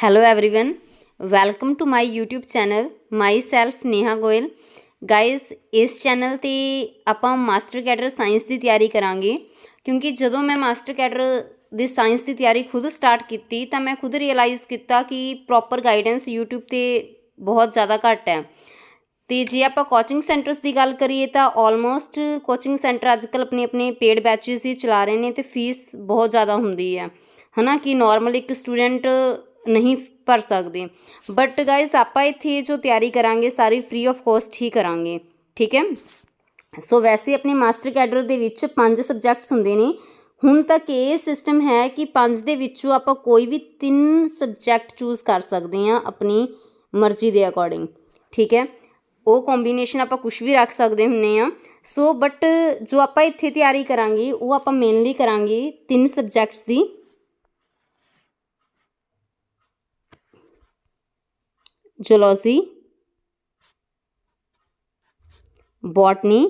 Hello everyone, welcome to my YouTube channel myself Neha Goyal. Guys इस channel ते आपां master cadre science की तैयारी करांगे क्योंकि जदों मैं मास्टर कैडर दी साइंस की तैयारी खुद स्टार्ट की तो मैं खुद रियलाइज़ किया कि प्रॉपर गाइडेंस यूट्यूब ते बहुत ज़्यादा घट है। तो जे आप कोचिंग सेंटर्स की गल करिए तो ऑलमोस्ट कोचिंग सेंटर अजकल अपने अपने पेड बैचेस ही चला रहे हैं तो फीस बहुत ज़्यादा होंगी है ना कि नॉर्मल एक स्टूडेंट नहीं भर सकते। बट गाइस आप इत्थे जो तैयारी करांगे सारी फ्री ऑफ कॉस्ट ही करांगे, ठीक है। सो वैसे अपने मास्टर कैडर दे विच 5 सबजैक्ट्स होंदे ने। हुण तक ये सिस्टम है कि 5 दे विचों आपां कोई भी 3 सबजैक्ट चूज़ कर सकते हैं अपनी मर्जी के अकॉर्डिंग, ठीक है। वो कॉम्बीनेशन आप कुछ भी रख सकते होंगे हाँ। सो बट जो आप इत्थे तैयारी करांगे वो आप मेनली करांगे 3 सबजैक्ट्स की। Zoology, botany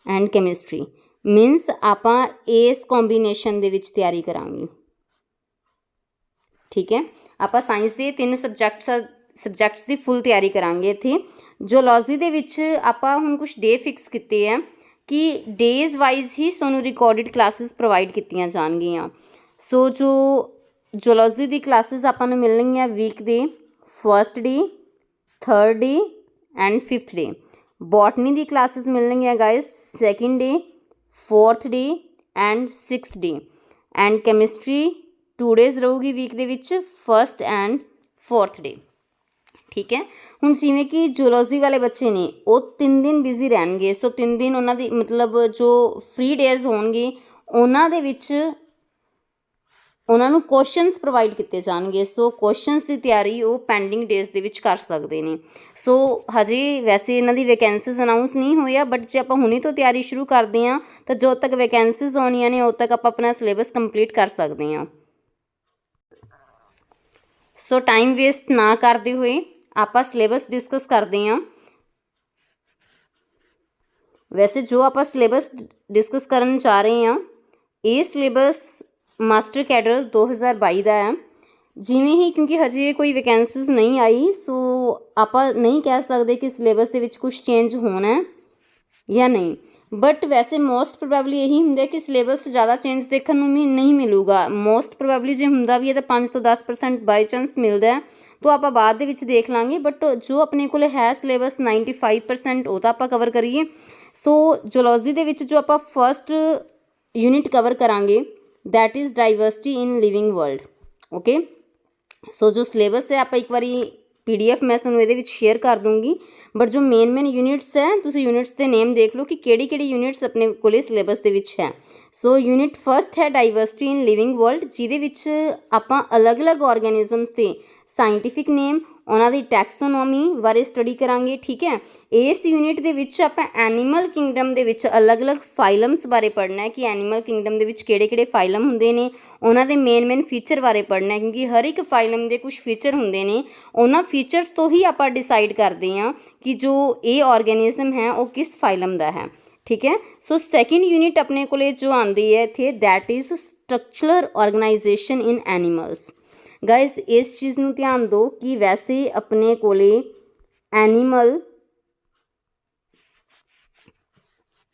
and chemistry. मीनस आप इस कॉम्बीनेशन दे विच तैयारी करांगे, ठीक है। आप साइंस के 3 सबजैक्ट्स की फुल तैयारी करांगे। इत्थे जूलॉजी दे विच आपां हुण कुछ डे फिक्स किए हैं कि डेज वाइज ही सानू रिकॉर्डिड क्लासिस प्रोवाइड कीतियां जाणगियां। सो जो जूलॉजी की क्लासिस आपां नूं मिलणगियां वीक दे first day, third day and fifth day. Botany की क्लासिस मिलणगियां guys second day, fourth day and sixth day. And chemistry 2 days रहूगी वीक दे विच फर्स्ट एंड फोर्थ डे, ठीक है। हुण जिवें कि जूलॉजी वाले बच्चे ने वो 3 दिन बिजी रहणगे। सो 3 दिन उन्हां दी मतलब जो फ्री डेज होणगे उन्हां दे विच उन्होंने क्वेश्चनस प्रोवाइड किए जाएंगे। सो क्वेश्चनस की तैयारी वो पेंडिंग डेज के कर सकते हैं। सो हजे वैसे इन्हों की वैकेंसीज अनाउंस नहीं हुई है, बट जो आप हुणी तो तैयारी शुरू करते हैं तो जो तक वैकेंसीज आनियां ने उद तक आप अपना सिलेबस कंप्लीट कर सकते हैं। सो टाइम वेस्ट ना करते हुए आप सिलेबस डिस्कस करते हैं। वैसे जो आप सिलेबस डिस्कस करन चाह रहे हैं ये सिलेबस मास्टर कैडर 2022 का है। जिमें ही क्योंकि हजे कोई वैकेंसीज नहीं आई सो आप नहीं कह सकते कि सिलेबस के कुछ चेंज होना है या नहीं। बट वैसे मोस्ट प्रोबेबली यही होंगे कि सिलेबस ज़्यादा चेंज देखने में नहीं मिलूगा। मोस्ट प्रोबेबली जो होंगे भी है तो 5 तो 10% बाई चांस मिलता है तो आप बाद देख लाँगे। बट जो अपने को है सिलेबस 95% वो तो आप कवर करिए। सो जूलॉजी के जो आप फर्स्ट यूनिट कवर करांगे that is diversity in living world, okay. So जो सिलेबस है आप एक बारी PDF मैं सूँ ये शेयर कर दूँगी। बट जो मेन यूनिट्स है तुम यूनिट्स के नेम देख लो कि केड़ी यूनिट्स अपने को सिलेबस के है। सो यूनिट फर्स्ट है डाइवर्सिटी इन लिविंग वर्ल्ड जिदे आप अलग अलग ऑर्गेनिजम्स के साइंटिफिक नेम उन्होंने टैक्सोनॉमी बारे स्टडी करांगे, ठीक है। इस यूनिट के आप एनीमल किंगडम के अलग अलग फाइलम्स बारे पढ़ना है कि एनीमल किंगडम के केड़े फाइलम होंगे ने उन्होंने मेन फीचर बारे पढ़ना है क्योंकि हर एक फाइलम के कुछ फीचर होंगे ने उन्होंने फीचर्स तो ही आप डिसाइड करते हैं कि जो ये ऑर्गेनिज्म है वो किस फाइलम का है, ठीक है। सो सैकेंड यूनिट अपने को जो आती है इत्थे that is structural organisation in animals. Guys इस चीज़ में ध्यान दो कि वैसे अपने को एनीमल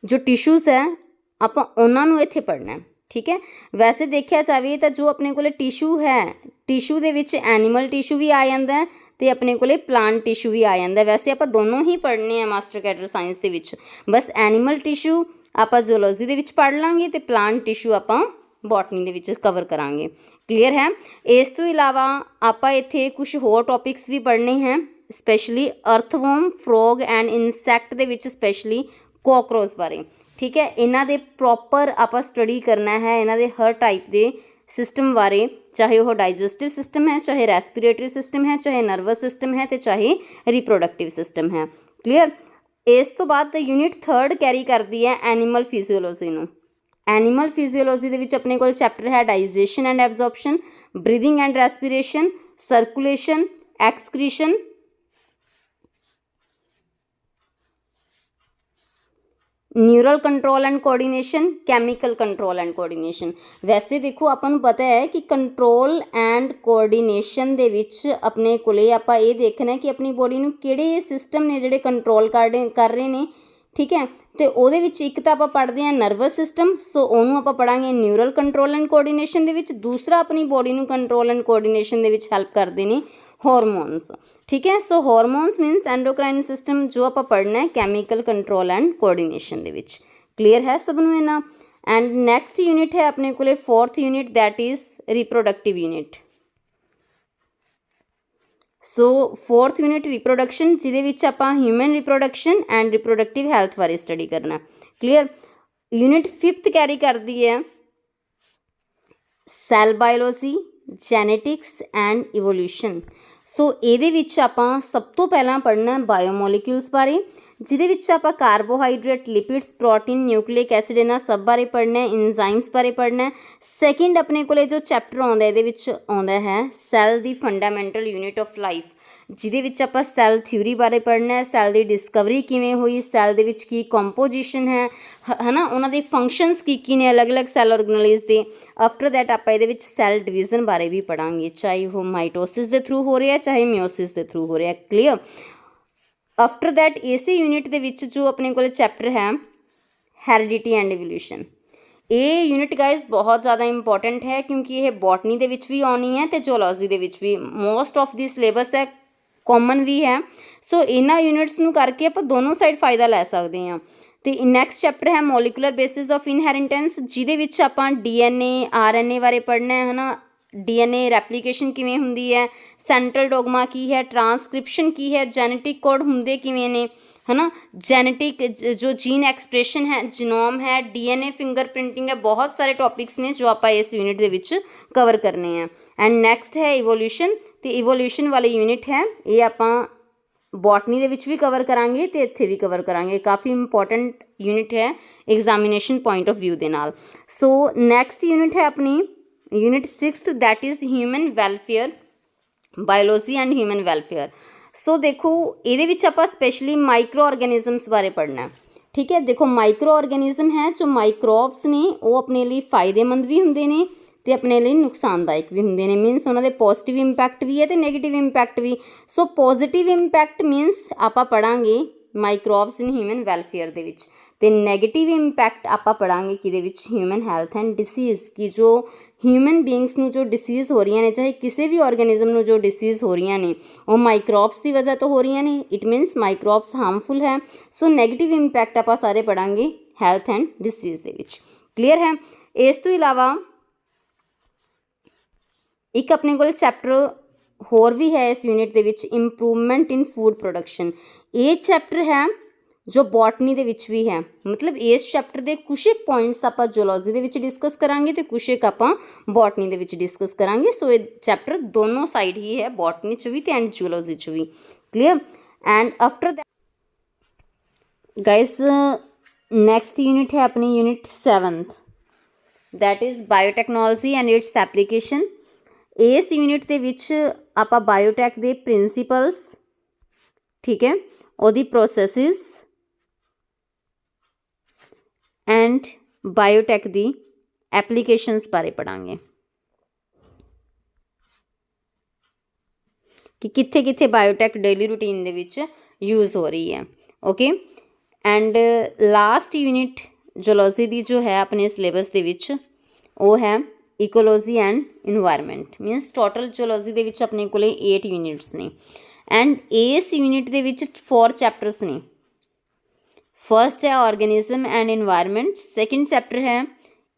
जो टिश्यूज़ है आप उन्होंने इत्थे पढ़ना है, ठीक है। वैसे देखा जाए तो जो अपने को टिश्यू है टिश्यू के एनीमल टिश्यू भी आ जाता है तो अपने को प्लांट टिश्यू भी आ जाता है। वैसे आप दोनों ही पढ़ने हैं मास्टर कैडर साइंस के बस एनीमल टिश्यू आप जूलॉजी के पढ़ लाँगे तो प्लांट टिश्यू आप बॉटनी के कवर करांगे। क्लीयर है। इस तो इलावा आप इत्थे कुछ होर टॉपिक्स भी पढ़ने हैं specially earthworm, frog and insect के स्पैशली कॉकरोच बारे, ठीक है। इन्हां दे प्रॉपर आप स्टडी करना है इन्हां दे हर टाइप के सिस्टम बारे, चाहे वह डाइजेस्टिव सिस्टम है, चाहे रेस्पिरेटरी सिस्टम है, चाहे नर्वस सिस्टम है तो चाहे रिप्रोडक्टिव सिस्टम है। क्लीयर। इस तो बाद यूनिट थर्ड कैरी करती है एनीमल फिजियोलॉजी नूं। एनीमल फिजियोलॉजी के अपने को चैप्टर है digestion and absorption, breathing and respiration, circulation, excretion, neural control and coordination, chemical control and coordination. वैसे देखो ਆਪਾਂ ਨੂੰ ਪਤਾ ਹੈ ਕਿ ਕੰਟਰੋਲ ਐਂਡ ਕੋਆਰਡੀਨੇਸ਼ਨ ਦੇ ਵਿੱਚ ਆਪਣੇ ਕੋਲੇ ਆਪਾਂ ਇਹ ਦੇਖਣਾ ਕਿ ਆਪਣੀ ਬੋਡੀ ਨੂੰ ਕਿਹੜੇ ਸਿਸਟਮ ਨੇ ਜਿਹੜੇ ਕੰਟਰੋਲ ਕਰ ਰਹੇ ਨੇ, ਠੀਕ ਹੈ। ਤੇ ਉਹਦੇ ਵਿੱਚ ਇੱਕ ਤਾਂ ਆਪਾਂ ਪੜ੍ਹਦੇ ਹਾਂ ਨਰਵਸ ਸਿਸਟਮ, ਸੋ ਉਹਨੂੰ ਆਪਾਂ ਪੜਾਂਗੇ ਨਿਊਰਲ ਕੰਟਰੋਲ ਐਂਡ ਕੋਆਰਡੀਨੇਸ਼ਨ ਦੇ ਵਿੱਚ। ਦੂਸਰਾ ਆਪਣੀ ਬੋਡੀ ਨੂੰ ਕੰਟਰੋਲ ਐਂਡ ਕੋਆਰਡੀਨੇਸ਼ਨ ਦੇ ਵਿੱਚ ਹੈਲਪ ਕਰਦੇ ਨੇ ਹਾਰਮੋਨਸ, ठीक है। सो हार्मोन्स मीनस एंडोक्राइन सिस्टम जो आप पढ़ना है कैमिकल कंट्रोल एंड कोऑर्डिनेशन दे विच। क्लीयर है सब नूं इन्ना। एंड नैक्सट यूनिट है अपने कोले 4th unit, that is reproductive unit. So 4th unit reproduction, जिहदे विच आपां human reproduction and reproductive health बारे स्टडी करना। क्लीयर। यूनिट 5th कैरी करती है cell biology, genetics and evolution. So ਇਹਦੇ ਵਿੱਚ ਆਪਾਂ ਸਭ ਤੋਂ ਪਹਿਲਾਂ ਪੜ੍ਹਨਾ ਬਾਇਓਮੋਲੀਕਿਊਲਸ ਬਾਰੇ, ਜਿਹਦੇ ਵਿੱਚ ਆਪਾਂ ਕਾਰਬੋਹਾਈਡਰੇਟ, ਲਿਪਿਡਸ, ਪ੍ਰੋਟੀਨ, ਨਿਊਕਲੀਕ ਐਸਿਡ ਇਹਨਾਂ ਸਭ ਬਾਰੇ ਪੜ੍ਹਨਾ ਹੈ, ਇੰਜ਼ਾਈਮਸ ਬਾਰੇ ਪੜ੍ਹਨਾ ਹੈ। ਸੈਕਿੰਡ ਆਪਣੇ ਕੋਲੇ ਜੋ ਚੈਪਟਰ ਆਉਂਦਾ ਇਹਦੇ ਵਿੱਚ ਆਉਂਦਾ ਹੈ cell the fundamental unit of life, ਜਿਹਦੇ ਵਿੱਚ ਆਪਾਂ ਸੈੱਲ ਥਿਊਰੀ ਬਾਰੇ ਪੜ੍ਹਨਾ ਹੈ, ਸੈੱਲ ਦੀ ਡਿਸਕਵਰੀ ਕਿਵੇਂ ਹੋਈ, ਸੈੱਲ ਦੇ ਵਿੱਚ ਕੀ ਕੰਪੋਜੀਸ਼ਨ ਹੈ ਨਾ, ਉਹਨਾਂ ਦੇ ਫੰਕਸ਼ਨਸ ਕੀ ਨੇ ਅਲੱਗ-ਅਲੱਗ ਸੈੱਲ ਆਰਗੇਨੇਲਿਜ਼ ਦੇ। ਆਫਟਰ ਦੈਟ ਆਪਾਂ ਇਹਦੇ ਵਿੱਚ ਸੈੱਲ ਡਿਵੀਜ਼ਨ ਬਾਰੇ ਵੀ ਪੜਾਂਗੇ, ਚਾਹੇ ਉਹ ਮਾਈਟੋਸਿਸ ਦੇ ਥਰੂ ਹੋ ਰਿਹਾ ਚਾਹੇ ਮਿਓਸਿਸ ਦੇ ਥਰੂ ਹੋ ਰਿਹਾ। ਕਲੀਅਰ। ਆਫਟਰ ਦੈਟ ਇਸੇ ਯੂਨਿਟ ਦੇ ਵਿੱਚ ਜੋ ਆਪਣੇ ਕੋਲ ਚੈਪਟਰ ਹੈ ਹੈਰੀਡਿਟੀ ਐਂਡ ਇਵੋਲਿਊਸ਼ਨ। ਇਹ ਯੂਨਿਟ ਗਾਇਜ਼ ਬਹੁਤ ਜ਼ਿਆਦਾ ਇੰਪੋਰਟੈਂਟ ਹੈ ਕਿਉਂਕਿ ਇਹ ਬੋਟਨੀ ਦੇ ਵਿੱਚ ਵੀ ਆਉਣੀ ਹੈ ਅਤੇ ਜੂਲੌਜੀ ਦੇ ਵਿੱਚ ਵੀ। ਮੋਸਟ ਆਫ ਦੀ ਸਿਲੇਬਸ ਹੈ, ਕਾਮਨ ਵੀ ਹੈ। ਸੋ ਇਹਨਾਂ ਯੂਨਿਟਸ ਨੂੰ ਕਰਕੇ ਆਪਾਂ ਦੋਨੋਂ ਸਾਈਡ ਫਾਇਦਾ ਲੈ ਸਕਦੇ ਹਾਂ। ਅਤੇ ਨੈਕਸਟ ਚੈਪਟਰ ਹੈ ਮੋਲੀਕੂਲਰ ਬੇਸਿਸ ਆਫ ਇਨਹੈਰੀਟੈਂਸ, ਜਿਹਦੇ ਵਿੱਚ ਆਪਾਂ DNA RNA ਬਾਰੇ ਪੜ੍ਹਨਾ ਹੈ ਨਾ। DNA ਰੈਪਲੀਕੇਸ਼ਨ ਕਿਵੇਂ ਹੁੰਦੀ ਹੈ, ਸੈਂਟਰਲ ਡੋਗਮਾ ਕੀ ਹੈ, ਟਰਾਂਸਕ੍ਰਿਪਸ਼ਨ ਕੀ ਹੈ, ਜੈਨੇਟਿਕ ਕੋਡ ਹੁੰਦੇ ਕਿਵੇਂ ਨੇ, है ना, जेनेटिक जो जीन एक्सप्रेशन है, जिनोम है, DNA फिंगर प्रिंटिंग है, बहुत सारे टॉपिक्स ने जो आप इस यूनिट के विच कवर करने हैं। एंड नैक्सट है इवोल्यूशन। तो इवोल्यूशन वाली यूनिट है ये आप बॉटनी के विच भी कवर करांगे तो इत्थे भी कवर करांगे। काफ़ी इंपॉर्टेंट यूनिट है एग्जामिनेशन पॉइंट ऑफ व्यू के नाल। सो नैक्सट यूनिट है अपनी unit 6th, that is human welfare, biology and human welfare. So देखो ये आप स्पैशली माइक्रो ऑर्गेनिजम्स बारे पढ़ना है, ठीक है। देखो माइक्रो ऑर्गेनिज्म है जो माइक्रोब्स ने वो अपने लिए फायदेमंद भी होंगे ने तो अपने लिए नुकसानदायक भी होंगे ने। मीनस उन्होंने पॉजिटिव इंपैक्ट भी है तो नैगेटिव इंपैक्ट भी। सो पॉजिटिव इंपैक्ट मीनस आप पढ़ांगे माइक्रोब्स इन ह्यूमन वैलफेयर दे विच, ते नैगेटिव इंपैक्ट आप पढ़ांगे कि ह्यूमन हैल्थ एंड डिसीज़ की जो ह्यूमन बींग्स नू जो डिसीज़ हो रही ने, चाहे किसी भी ऑर्गेनिज्म नू जो डिसीज़ हो रही ने वो माइक्रोब्स की वजह तो हो रही ने। इट मीनस माइक्रोब्स हार्मफुल है। सो नैगेटिव इंपैक्ट आप सारे पढ़ांगे हैल्थ एंड डिसीज़ दे विच। क्लीयर है। इस तो इलावा एक अपने को चैप्टर होर भी है इस यूनिट के विच, इंप्रूवमेंट इन फूड प्रोडक्शन। ये चैप्टर है जो बॉटनी दे विच भी है, मतलब इस चैप्टर के कुछ एक पॉइंट्स आप जूलॉजी दे विच डिस्कस करांगे तो कुछ एक आप बॉटनी दे विच डिस्कस करांगे। सो ये चैप्टर दोनों साइड ही है, बॉटनी च भी एंड जूलॉजी च भी। Clear. And after that guys next unit है अपनी unit 7th, that is biotechnology and its application. इस यूनिट के विच आप बायोटैक के प्रिंसीपल्स, ठीक है, और प्रोसैसिस एंड बायोटैक दी एप्लीकेशनस बारे पढ़ांगे कि कित्थे कित्थे बायोटैक डेली रूटीन दे विच यूज़ हो रही है। Okay. And last unit zoology दी जो है अपने सिलेबस दे विच वो है ecology and environment. Means total zoology दे विच अपने कोले 8 यूनिट्स ने एंड इस यूनिट दे विच 4 चैप्टर्स ने। फर्स्ट है organism and environment, second chapter है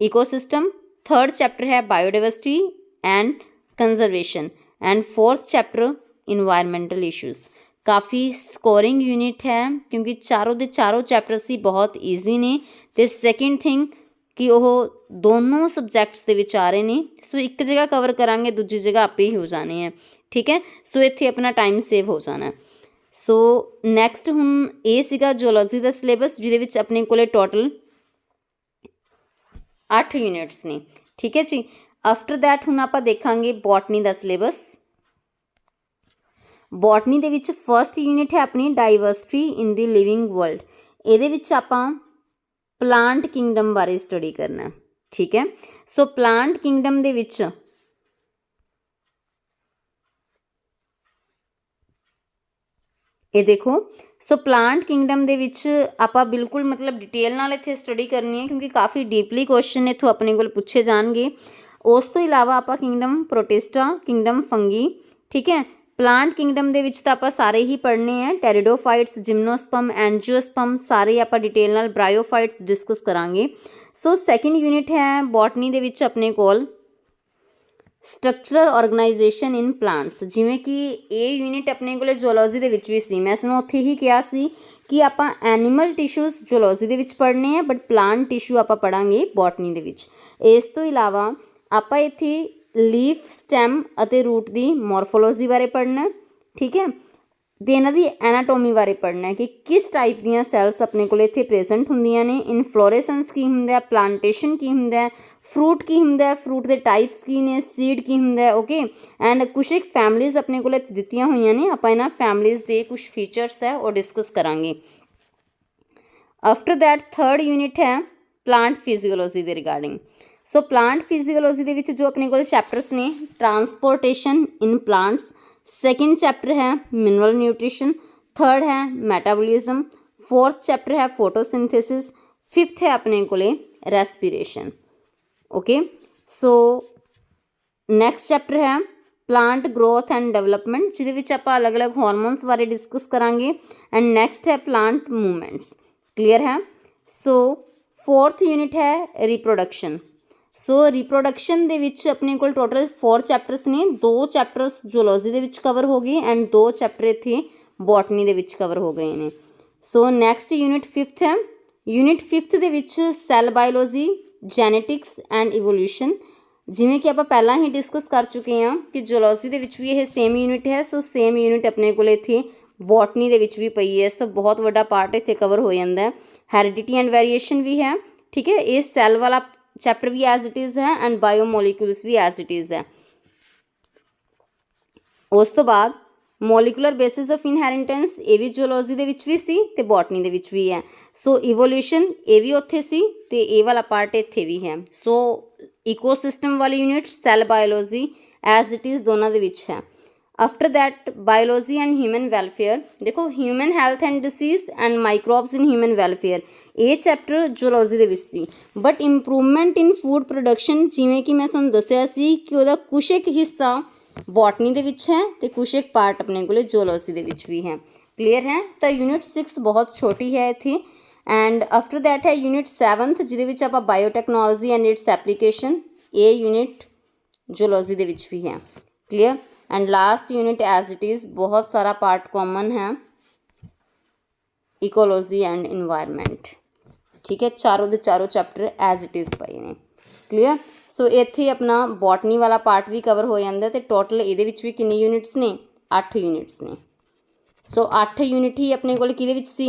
इकोसिस्टम, थर्ड चैप्टर है biodiversity and conservation and fourth chapter environmental issues. काफ़ी स्कोरिंग यूनिट है क्योंकि चारों के चारों चैप्टर्स ही बहुत ईजी ने। तो सैकेंड थिंग कि वह दोनों सबजैक्ट्स के विच आ रहे हैं। सो एक जगह कवर करांगे दूजी जगह आपे ही हो जाने हैं, ठीक है। सो इत्थे अपना टाइम सेव हो जाना है। सो नैक्सट हुण ये सीगा जूलॉजी का सिलेबस जिहदे विच अपने कोले टोटल 8 यूनिट्स ने, ठीक है जी। आफ्टर दैट हुण आपां देखांगे बॉटनी का सिलेबस। बॉटनी दे विच फर्स्ट यूनिट है अपनी diversity in the living world. इहदे विच आपां प्लांट किंगडम बारे स्टडी करना है। ठीक है, सो प्लांट किंगडम दे विच ये देखो, सो प्लांट किंगडम दे विच आपां बिल्कुल मतलब डिटेल नाल इत्थे स्टडी करनी है, क्योंकि काफ़ी डीपली क्वेश्चन इत्थों अपने कोल पूछे जाणगे। उस तो इलावा आपां किंगडम प्रोटिस्टा, किंगडम फंगी, ठीक है, प्लांट किंगडम दे विच तां आपां सारे ही पढ़ने हैं। टेरिडोफाइट्स, जिम्नोस्पर्म, एंजियोस्पर्म सारे आपां डिटेल नाल, ब्रायोफाइट्स डिस्कस करांगे। सो सैकेंड यूनिट है बॉटनी दे विच अपने कोल स्ट्रक्चरल ऑर्गेनाइजेशन इन प्लांट्स, जिमें कि ये यूनिट अपने को जूलॉजी दे विच भी सी। मैं इसनों उत्थे ही कहा सी कि आपां एनीमल टिश्यूज़ जूलॉजी दे विच पढ़ने हैं, बट प्लांट टिश्यू आपां पढ़ांगे बॉटनी दे विच। इस तो इलावा आपां इत्थे लीफ, स्टैम अते रूट दी मॉर्फोलॉजी बारे पढ़ना है। ठीक है, ते इन्हां दी एनाटोमी बारे पढ़ना है कि किस टाइप दीयां सैल्स अपने कोल इत्थे प्रेजेंट हुंदियां ने, इनफ्लोरेसेंस की हुंदा है, प्लांटेशन की हुंदा है, फ्रूट की हुंदा है, फ्रूट के टाइप्स की ने, सीड की हुंदा है। ओके, एंड कुछ एक फैमिलीज अपने को दित्तियां हुई ने, आपां इन्हां फैमिलीज के कुछ फीचर्स है वो डिस्कस करांगे। आफ्टर दैट थर्ड यूनिट है प्लांट फिजियोलॉजी के रिगार्डिंग। सो प्लांट फिजियोलॉजी के विच जो अपने को चैप्टर्स ने, transportation in plants, second chapter है मिनरल न्यूट्रिशन, थर्ड है मेटाबॉलिज्म, फोर्थ चैप्टर है फोटोसिंथेसिस, फिफ्थ है अपने को रेस्पिरेशन। ओके, सो नैक्सट चैप्टर है प्लांट ग्रोथ एंड डेवलपमेंट, जिहदे विच आपां अलग अलग हार्मोन्स बारे डिस्कस करांगे। एंड नैक्सट है प्लांट मूवमेंट्स। क्लीयर है। सो फोर्थ यूनिट है रिप्रोडक्शन। सो रिप्रोडक्शन दे विच अपने कोल टोटल 4 चैप्टर्स ने, 2 चैप्टर्स जूलॉजी दे विच कवर हो गए एंड 2 चैप्टर इत्थे बॉटनी दे विच कवर हो गए ने। सो नैक्सट यूनिट फिफ्थ है। यूनिट फिफ्थ दे विच cell biology, genetics and evolution, जिमें कि आप पहला ही डिस्कस कर चुके हैं कि जूलॉजी दे विच भी यह सेम यूनिट है। सो सेम यूनिट अपने को इत्थे बॉटनी दे विच भी पई है। सो बहुत वड्डा पार्ट इत्थे कवर हो जाता है। हैरिडिटी एंड वेरीएशन भी है। ठीक है, ये सैल वाला चैप्टर भी एज इट इज़ है एंड बायोमोलीक्यूल्स भी एज इट इज़ है। उस तो बाद मॉलिकुलर बेसिस ऑफ इनहेरिटेंस, ये भी जूलॉजी दे विच भी सी ते बॉटनी दे विच भी है। सो इवोल्यूशन ये भी उत्थे सी ते ये वाला पार्ट इत्थे भी है। सो इकोसिस्टम वाली unit cell biology as it is दोनों दे विच है। After that biology and human welfare, देखो human health and disease and microbes in human welfare, ये चैप्टर जूलॉजी दे विच सी। But improvement in food production, जिमें कि मैं तुहानूं दस्सिया सी कि उहदा कुछ एक हिस्सा बॉटनी दे विच है तो कुछ एक पार्ट अपने को जूलॉजी दे विच भी है। क्लीयर है। तो यूनिट 6 बहुत छोटी है इत्थे। एंड आफ्टर दैट है यूनिट 7th, जिहदे विच आपां बायोटैक्नोलॉजी एंड इट्स एप्लीकेशन, ये यूनिट जूलॉजी दे विच भी है। Clear. And last unit as it is बहुत सारा पार्ट कॉमन है, इकोलॉजी एंड इन्वायरमेंट। ठीक है, चारों दे चारों चैप्टर एज इट इज़ पए ने। क्लीयर। सो इत्थे अपना बॉटनी वाला पार्ट भी कवर हो जाता है। तो टोटल ये भी कितनी यूनिट्स ने, 8 यूनिट्स ने। सो 8 यूनिट ही अपने कोल किहदे विच सी,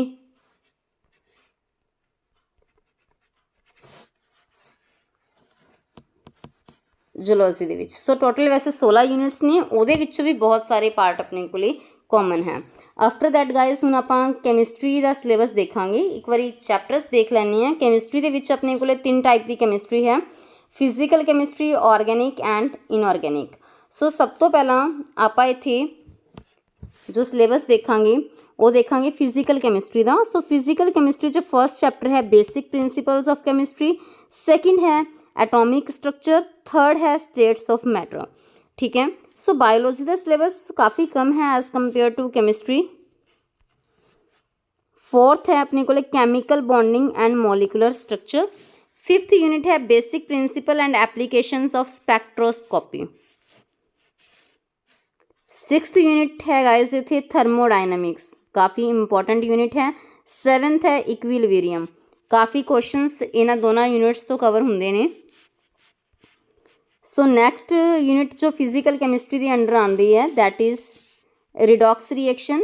जूलॉजी दे विच। सो टोटल वैसे 16 यूनिट्स ने, उहदे विच भी बहुत सारे पार्ट अपने कोल कॉमन है। आफ्टर दैट गाइज हुण आपां कैमिस्ट्री का सिलेबस देखांगे। एक बारी चैप्टर्स देख लैंदे हैं। कैमिस्ट्री दे विच अपने कोल 3 टाइप की कैमिस्ट्री है, physical chemistry, organic and inorganic. So सब तो पहला आपां इत्थे जो सिलेबस देखांगे वो देखांगे फिजिकल कैमिस्ट्री का। सो फिजिकल कैमिस्ट्री जो फर्स्ट चैप्टर है basic principles of chemistry, second है एटॉमिक स्ट्रक्चर, थर्ड है स्टेट्स ऑफ मैटर। ठीक है। सो बायोलॉजी का सिलेबस काफ़ी कम है as compare to chemistry. Fourth है अपने को chemical bonding and molecular structure. Fifth unit है basic principle and applications of spectroscopy. Sixth unit है गाइस इत्थे थर्मोडायनामिक्स, काफ़ी इंपॉर्टेंट यूनिट है। सेवेंथ है इक्विलिब्रियम, काफ़ी क्वेश्चंस इन्हां दोनों यूनिट्स तो कवर होंदे ने। सो नैक्सट यूनिट जो फिजिकल कैमिस्ट्री के अंडर आती है that is redox reaction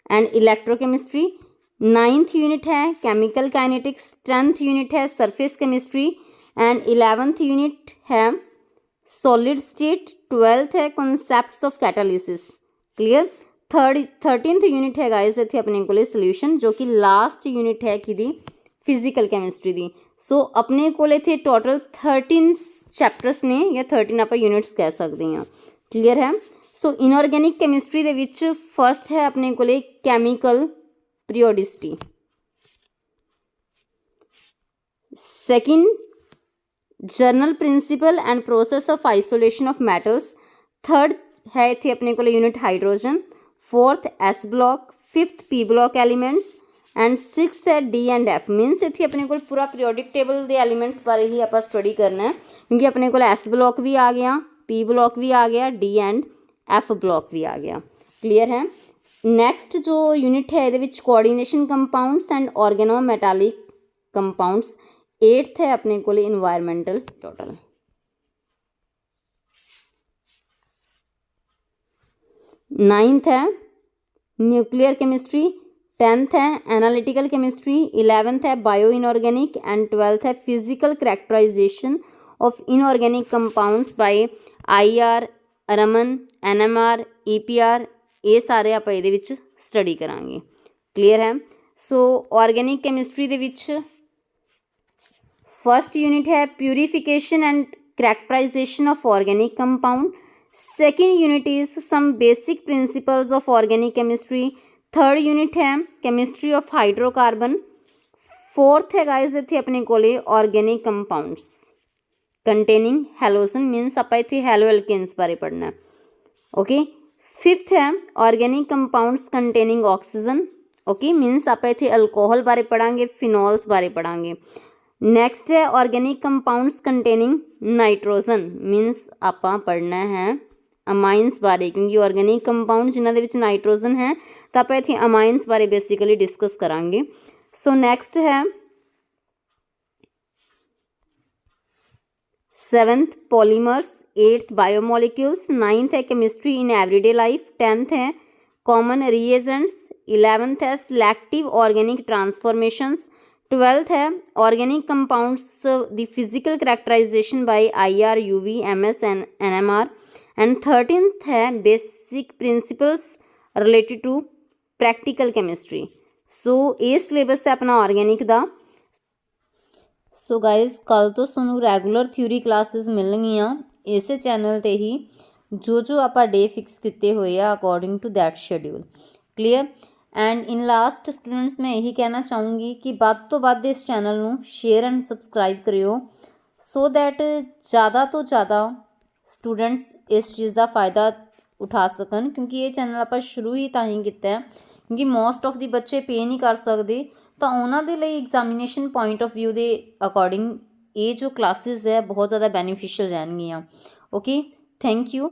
and electrochemistry. 9th unit है केमिकल काइनेटिक्स, 10th यूनिट है surface chemistry and 11th unit है सॉलिड स्टेट, 12th है concepts of catalysis. Clear. 13th unit है guys इत्थे अपने कोले सोल्यूशन, जो कि लास्ट यूनिट है किदी फिजिकल कैमिस्ट्री दी। सो अपने कोले इत्थे टोटल 13 चैप्टर्स ने या 13 आप यूनिट्स कह सकते हैं। क्लीयर है। सो इनऑर्गेनिक कैमिस्ट्री दे विच फर्स्ट है अपने कोले chemical periodicity, second general principle and process of isolation of metals, third है इत्थे अपने कोले unit hydrogen, fourth S block, fifth P block elements and sixth है डी एंड एफ। मीनस इत्थे अपने को पूरा पीरियोडिक टेबल के एलीमेंट्स बारे ही आप स्टडी करना है, क्योंकि अपने को एस ब्लॉक भी आ गया, पी ब्लॉक भी आ गया, डी एंड एफ ब्लॉक भी आ गया। क्लीयर है। नैक्सट जो यूनिट है ये coordination compounds and organometallic compounds, eighth है अपने को इन्वायरमेंटल टोटल। नाइन्थ है न्यूक्लियर केमिस्ट्री, 10th है एनालिटिकल केमिस्ट्री, 11th है बायो इनऑर्गेनिक एंड 12th है physical characterization of inorganic compounds by IR, Raman, NMR, EPR, ये सारे आप ये स्टडी करांगे। क्लीयर है। सो ऑर्गेनिक केमिस्ट्री दे विच फर्स्ट यूनिट है purification and characterization of organic compound, second unit is some basic principles of organic chemistry, third unit है केमिस्ट्री ऑफ हाइड्रोकार्बन, फोर्थ है गाइज इत्थे अपने कोले organic compounds containing halogen, means आप इत्थे हैलो एल्केन्स बारे पढ़ना है। ओके। फिफ्थ है organic compounds containing oxygen, okay, means आप इत्थे अल्कोहल बारे पढ़ांगे, फिनॉल्स बारे पढ़ांगे। नैक्सट है ऑर्गेनिक कंपाउंड्स कंटेनिंग नाइट्रोजन, मीनस आप पढ़ना है अमाइंस बारे, क्योंकि ऑर्गेनिक कंपाउंड जिन्हों के नाइट्रोजन है तो आप इतने अमाइंस बारे बेसिकली डिस्कस करांगे। सो नैक्सट है seventh polymers, eighth biomolecules, ninth है chemistry in everyday life, 10th है कॉमन रिएजेंट्स, 11th है सिलेक्टिव ऑर्गेनिक ट्रांसफॉर्मेशंस, 12th है organic compounds the physical characterization by IR, UV, MS and NMR and 13th है basic principles related to practical chemistry. So ये syllabus है अपना organic का। So guys कल तो सूँ रैगूलर थ्योरी क्लासिस मिलणगियां इस चैनल ते ही, जो आप डे फिक्स किए हुए आ according to that schedule. Clear. And in last students मैं यही कहना चाहूँगी कि वध तो वध इस चैनल नूं शेयर एंड सबसक्राइब करियो, सो दैट ज़्यादा तो ज़्यादा स्टूडेंट्स इस चीज़ का फायदा उठा सकन, क्योंकि ये चैनल आप शुरू ही तां ही कीता है क्योंकि मोस्ट ऑफ द बच्चे पे नहीं कर सकते, तो उन्होंने लिए एग्जामिनेशन पॉइंट ऑफ व्यू के अकॉर्डिंग ये जो क्लासेस है बहुत ज़्यादा बेनीफिशियल रहनगियां। Okay, thank you.